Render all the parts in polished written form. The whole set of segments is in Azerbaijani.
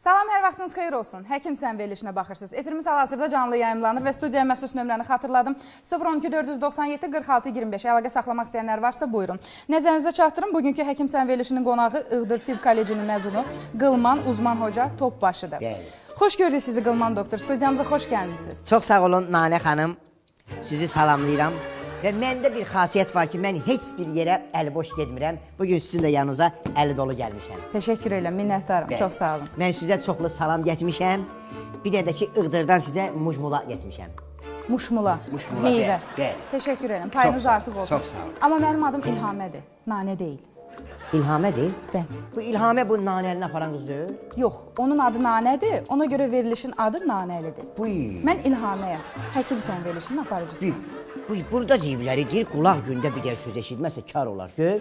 Salam, hər vaxtınız xeyir olsun. Həkim sən verilişinə baxırsınız. Efirimiz hal-hazırda canlı yayımlanır və studiyaya məxsus nömrəni xatırladım. 012 497 46 25. Əlaqə saxlamaq istəyənlər varsa buyurun. Nəzərinizə çatdırın. Bugünkü Həkim sən verilişinin qonağı Iğdır Tibb Kollecinin məzunu Qılman Uzman Hoca Topbaşıdır. Xoş gördük sizi Qılman doktor. Studiyamıza xoş gəlmişsiniz. Çox sağ olun Nanə xanım. Sizi salamlayıram. Və məndə bir xasiyyət var ki, mən heç bir yerə əli boş getmirəm. Bugün sizin də yanınıza əli dolu gəlmişəm. Təşəkkür edirəm, minnətdarım. Çox sağ olun. Mən sizə çoxlu salam getmişəm. Bir də ki, Iğdırdan sizə mujmula getmişəm. Muşmula, meyvə. Təşəkkür edirəm, payınız artıq olsun. Çox sağ olun. Amma mənim adım İlhamədir, Nanə deyil. İlhamədir? Bəli. Bu İlhamə bu Nanəlini aparan qızdır? Yox, onun adı Nanədir, ona görə verilişin adı Nanəlidir. Mən İlhaməyəm, həkim sən verilişinin aparıcısıyım. Burada cibləri deyir, qulaq gündə bir də söz eşitməsə kar olar. Gör,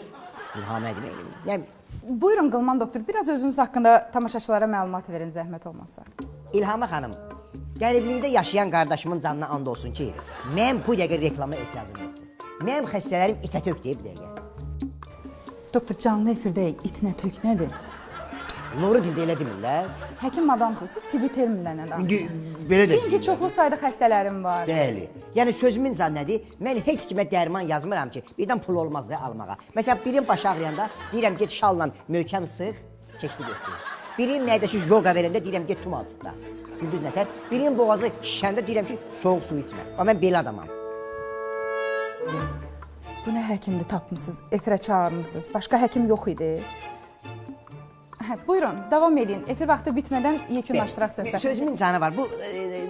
İlhamə demək. Buyurun Qılman doktor, biraz özünüz haqqında tamaşaçılara məlumat verin, zəhmət olmasa. İlhamə xanım, qəriblikdə yaşayan qardaşımın canına and olsun ki, mən bu dəqiqə reklama ehtiyacım yoxdur. Mənim xəstələrim itə tök deyib dəqiqə. Doktor, canlı efirdəyik, itnə tök nədir? Nuru dində elə demirlər. Həkim adamsınız, siz tibbi terminlərlə danışırsınız. Belə də deyin ki, çoxlu sayda xəstələrim var. Bəli. Yəni sözümün nədir? Mən heç kimə dərman yazmıram ki, birdən pul olmaz da almağa. Məsələn, birin başı ağrıyanda deyirəm get şalla möhkəm sıx, keçdi getdi. Birin nədəki yoga verəndə deyirəm get tum altında. Gündüz nətər. Birin boğazı şişəndə deyirəm ki, soğuk su içmə. Amma mən belə adamam. Bu nə həkimdir tapmışsınız, efirə çağırmışsınız, başqa həkim yox idi. Buyurun, davam edin. Efir vaxtı bitmədən yekunlaşdıraq söhbəti. Sözümün canı var. Bu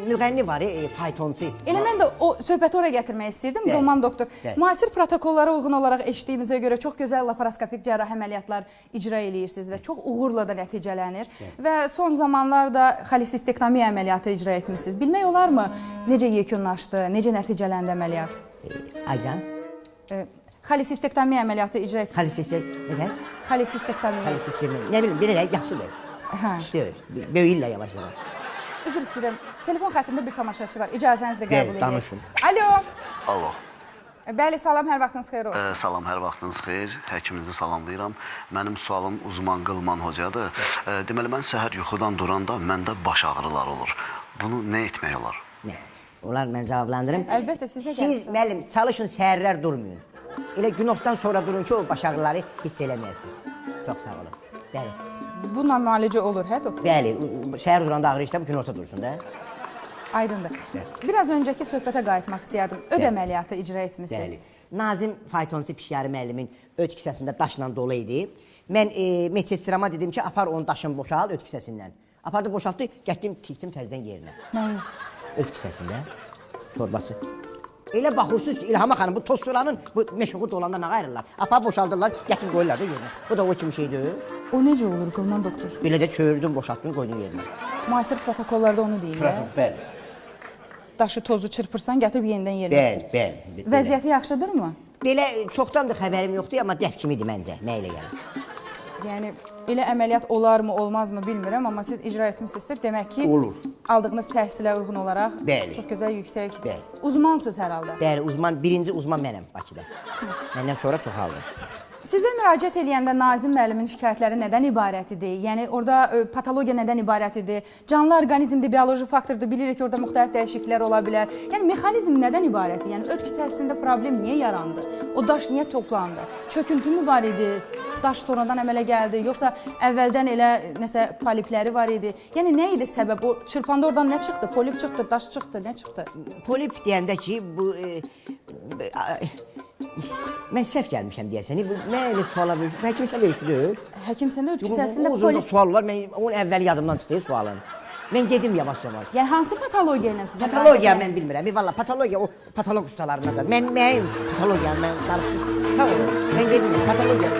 müğənni var, faytonçu. Elə mən də o söhbəti oraya gətirmək istəyirdim, Qılman doktor. Müasir protokollara uyğun olaraq eşitdiyimizə görə çox gözəl laparoskopik cərrahi əməliyyatlar icra edirsiniz və çox uğurla da nəticələnir. Və son zamanlarda xolesistektomiya əməliyyatı icra etmişsiniz. Bilmək olarmı necə yekunlaşdı, necə nəticələndi əməliyyat? Aycan? Xolesistektomiya əməliyyatı icra etdik. Xolesistektomiya? Xolesistektomiya. Xolesistektomiya. Nə bilim, belə yaxşıdır. İşləyir, böyüyürlər yavaş-yavaş. Üzr istəyirəm, telefon xəttində bir tamaşaçı var. İcazənizlə qəbul edək. Danışın. Alo. Alo. Bəli, salam, hər vaxtınız xeyir olsun. Salam, hər vaxtınız xeyir. Həkiminizi salamlayıram. Mənim sualım Uzman Qılman Hocadır. Deməli, mən səhər yuxudan duranda məndə baş ağrılar olur. Bunu nə etmək olar? Nə? Onlar mən cavablandırım. Əlbəttə, sizə gəlsin. Siz, müəllim, çalışın səhərlər durmayın. Elə günortadan sonra durun ki, o baş ağrıları hiss eləməyəsiniz. Çox sağ olun. Bəli. Bununla müalicə olur, hə doktor? Bəli, səhər duranda ağrı işlə bu günorta dursun da. Aydındır. Biraz öncəki söhbətə qayıtmaq istəyərdim. Öd əməliyyatı icra etmişsiniz. Bəli. Nazim faytonçu Pişyarı müəllimin öd kisəsində daşla dolu idi. Mən medsestrama dedim ki, apar onun daşını boşal öd kisəsindən. Apardı, boşaltdı, getdim, tikdim təzdən yerinə. Nəyi? Öd kisəsində torbası. Elə baxırsınız ki, İlhamə xanım, bu toz suranın bu meşğul olanda nə ayrılırlar? Apar boşaldırlar, gətirib qoyurlar da yerinə. Bu da o kimi şeydir. O necə olur, Qılman doktor? Belə də çördüm, boşaltdım, qoydum yerinə. Müasir protokollarda onu deyirlər. Bəli. Daşı, tozu çırpırsan, gətirib yenidən yerinə. Bəli. Vəziyyəti yaxşıdırmı? Belə çoxdan da xəbərim yoxdur, amma dəf kimidir məncə, nə ilə gəlir. Yəni, elə əməliyyat olarmı, olmazmı bilmirəm, amma siz icra etmişsinizsə, demək ki, olur. Aldığınız təhsilə uyğun olaraq çox gözəl, yüksək, uzmansınız hər halda. Bəli, birinci uzman mənəm Bakıda. Məndən sonra çoxaldı. Sizə müraciət edəndə Nazim müəllimin şikayətləri nədən ibarət idi? Yəni, orada patologiya nədən ibarət idi? Canlı orqanizmdir, bioloji faktordur, bilirik ki, orada müxtəlif dəyişikliklər ola bilər. Yəni, mexanizm nədən ibarət idi? Yəni, öd kisəsində problem niyə yarandı? O daş niyə toplandı? Çöküntü mü var idi? Daş sonradan əmələ gəldi? Yoxsa əvvəldən elə nəsə polipləri var idi? Yəni, nə idi səbəb? O çırpanda oradan nə çıxdı? Polip çıxdı, daş çıxdı, nə çıxdı? Polip deyəndə ki, bu... Mən səhv gəlmişəm deyəsən, nə elə suala verirsiniz? Həkim sən verirsiniz? Həkim səndə öd kisəsində polip... Uzun sual olar, onun əvvəli yadımdan çıxdı sualın. Mən dedim yavaş-yavaş. Yəni, hansı patologiya ilə sizə... Patologiya mən bilmirəm, valla patologiya, o patolog ustalarına da. Mənim patologiyam, mən darıxdım. Sağ olun, mən dedim, patologiya...